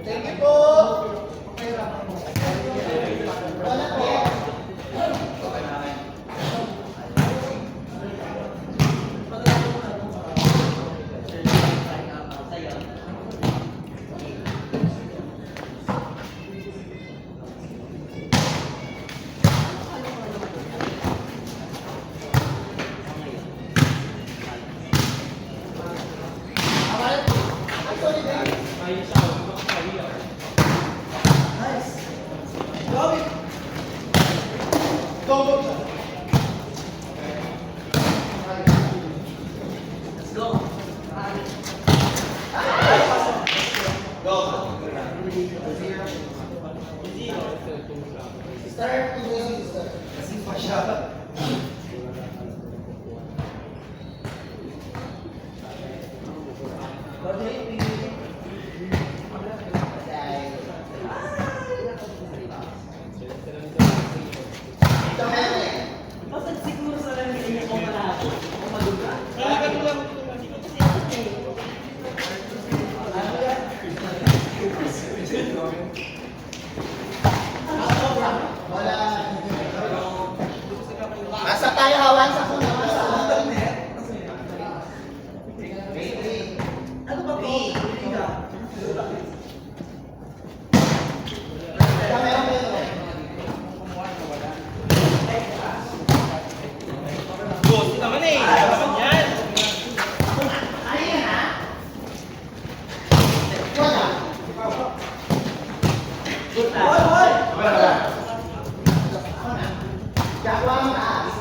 Thank you po. Asa tayo hawan sa kuna. Ano ba po? Ghost naman eh. Dapat yan. Ayun ha? Wala. Hoy! Wala. Jawa ang taas.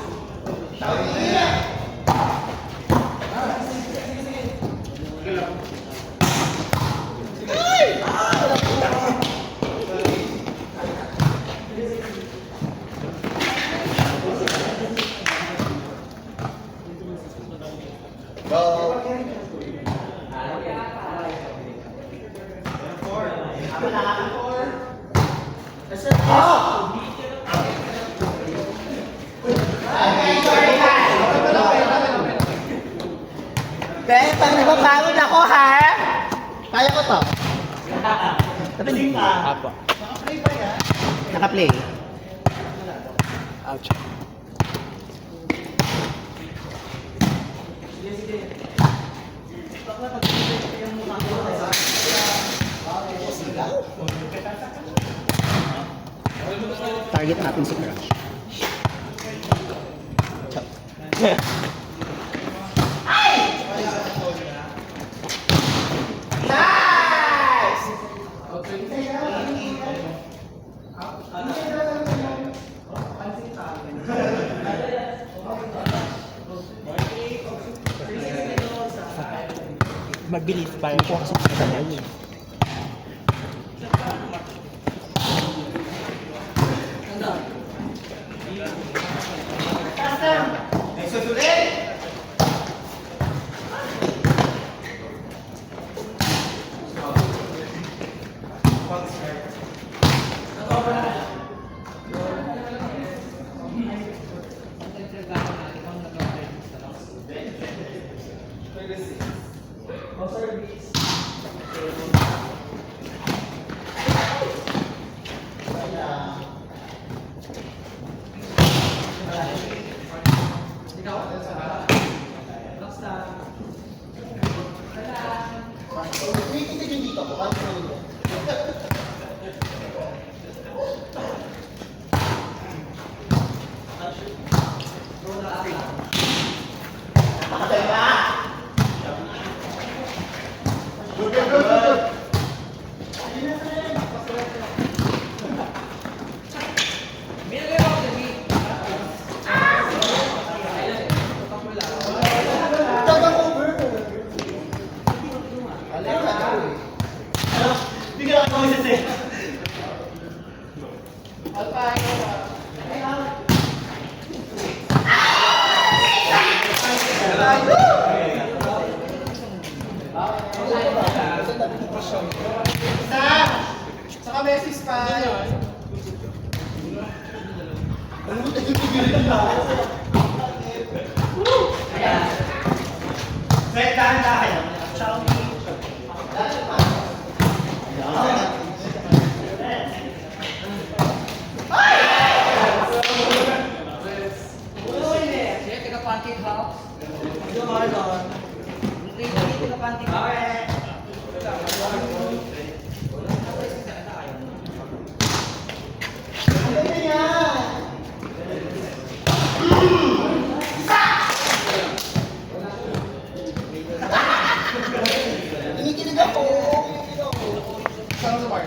Kaya pag nagpapagod ako ha, kaya ko to. Nakaplay ka? Apo. Nakaplay ba yan? Nakaplay. Ouch. Target natin si Crush. Mabilis para ko sa pagkakataon. Saka Messi Spy. Ano mo tayo Kinikilig ako. Saan sa bar?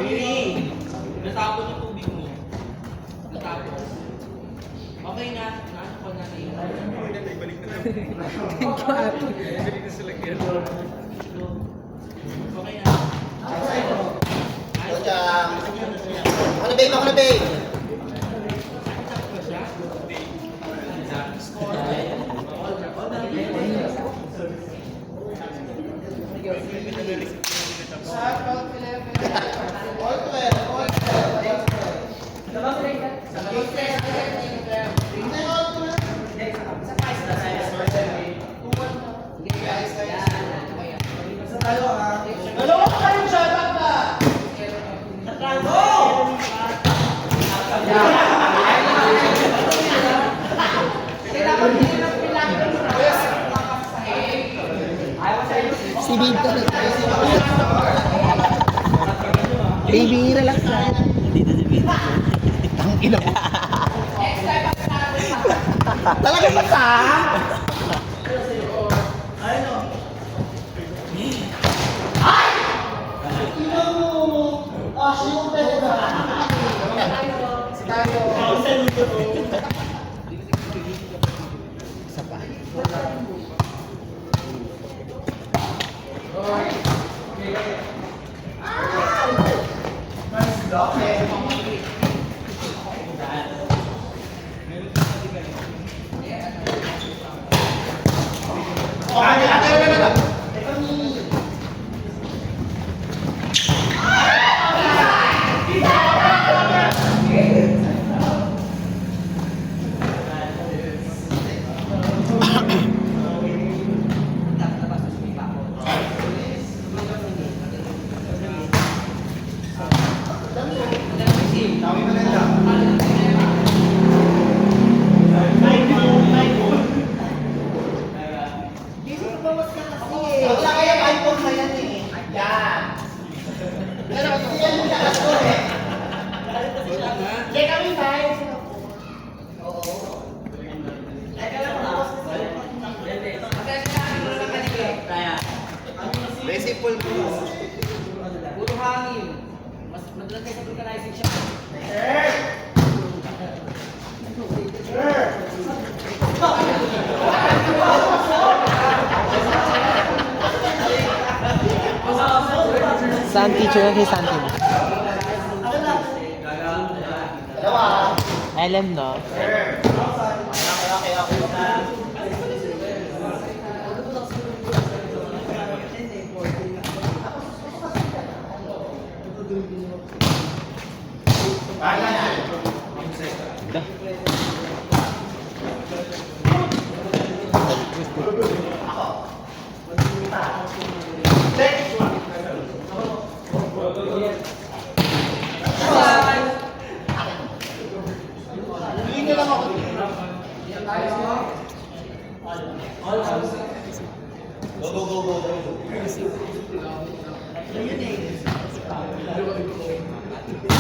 Sige. Natapon yung tubig mo. Natapon. Okay na. Naano ko na rin. Ibalik na lang. Ibalik na sila kaya. Okay na. Ako na babe, ako na babe. Dalawa ka kayong shoutout na! Si Bito na tayo. Baby, relax na. Dito si Bito. Ang ina mo. Talaga ba ka? Ay! Ina mo! Ah, siyo, Isa pa. Wala kaya iPhone na yan eh. Yan. Pero kasi yan yung lakas ko eh. Check kami tayo. Oo. Teka lang ako. Basic full po. Puro hangin. Mas madalas kayo sa vulcanizing siya. Saan teacher na kay Santi mo? Dalawa. Alam no? Hindi lang ako.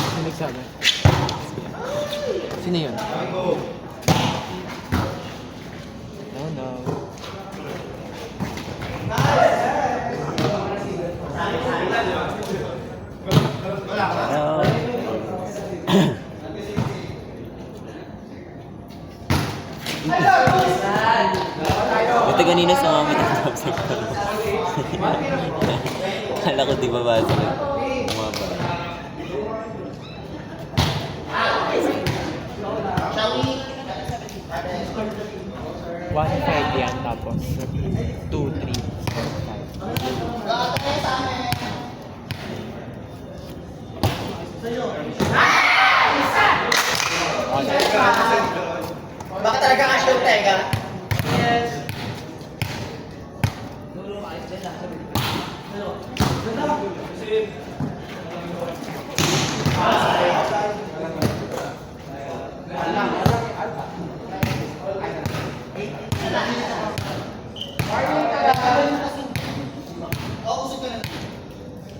Sino nagsabi? Sino yun? No, no. Buti kanina sumama ng kapsay ko. Kala ko di ba ba sila bumaba. One five yan, tapos 2, 3, 4, 5. Baka talaga ka-shoot tega?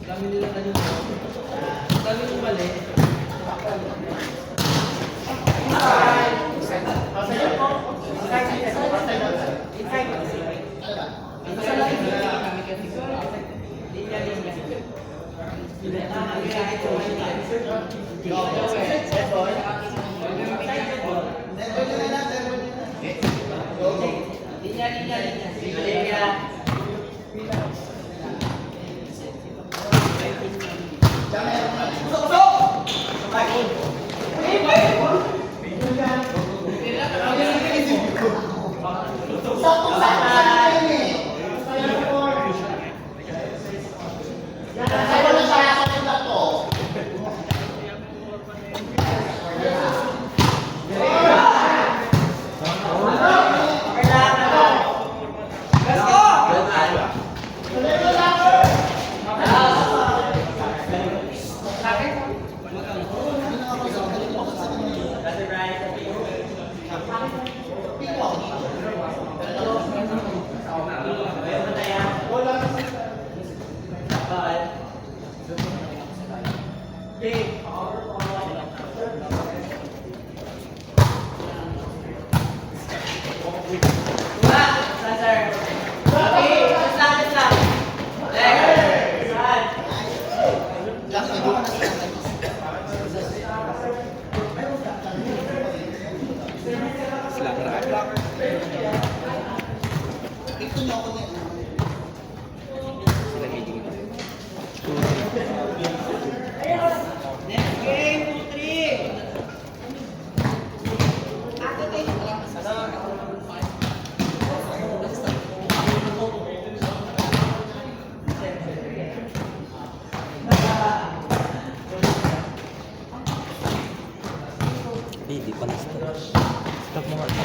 Dami nila kanina. Dami nung mali. Hindi pa na-stop. Stop mo nga.